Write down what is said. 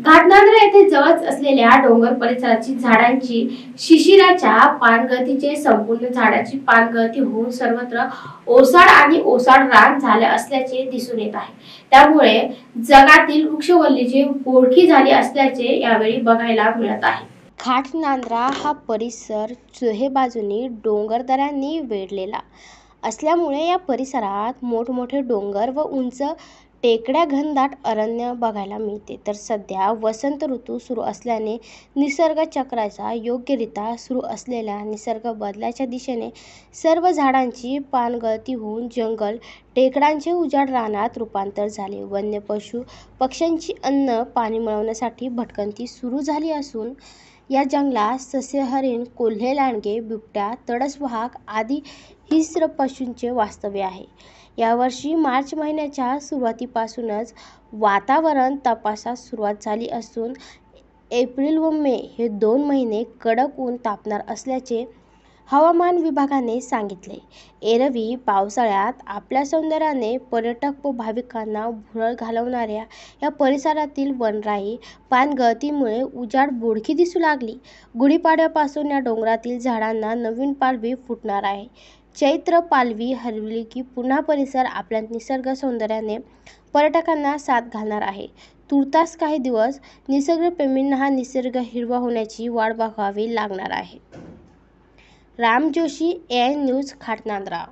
घाटनांद्रा येथे जवळच असलेल्या डोंगर परिसराची झाडांची शिशिराच्या पानगळतीचे संपूर्ण झाडाची पानगळती होऊन सर्वत्र ओसाड आणि ओसाड रान झाले असल्याचे दिसून येत आहे। त्यामुळे जगातील वृक्षवल्लीची बोडखी झाली असल्याचे यावेळी बघायला मिळत आहे। घाटनांद्रा हा परिसर चोहे बाजूनी डोंगरदऱ्यांनी वेढलेला असल्यामुळे या परिसरात मोठमोठे डोंगर व उंच टेकड्या घनदाट अरण्य बघायला मिळते। तर सध्या वसंत ऋतू सुरू असल्याने निसर्ग चक्राचा योग्यरित्या सुरू असलेल्या निसर्ग बदलाच्या दिशेने सर्व झाडांची पानगळती होऊन जंगल टेकडांचे उजाड रानात रूपांतर झाले। वन्य पशु पक्ष्यांची अन्न पाणी मिळवण्यासाठी भटकंती सुरू झाली असून या जंगलात ससे, हरिण, कोल्हे, लांडगे, बिबट्या, तडसवाहक आदी हिंस्र पशूंचे वास्तव्य आहे। यावर्षी मार्च महिन्याच्या सुरुवातीपासूनच वातावरण तपासास सुरुवात झाली असून एप्रिल व मे हे 2 महिने कडक ऊन तापणार असल्याचे हवामान विभागाने सांगितले। एरवी पावसाळ्यात आपल्या सौंदर्याने पर्यटक व भाविकांना भुरळ घालवणाऱ्या या परिसरातील वनराई पानगळतीमुळे उजाड बोडखी दिसू लागली। गुढीपाडव्यापासून या डोंगरातील झाडांना नवीन पालवी फुटणार आहे। चैत्र पालवी हरवली की पुन्हा परिसर आपल्या निसर्ग सौंदर्याने पर्यटकांना साथ घालणार आहे। तूर्तास काही दिवस निसर्गप्रेमींना हा निसर्ग हिरवा होण्याची वाट बघावी लागणार आहे। Ram Joshi, AN news, Ghatnandra.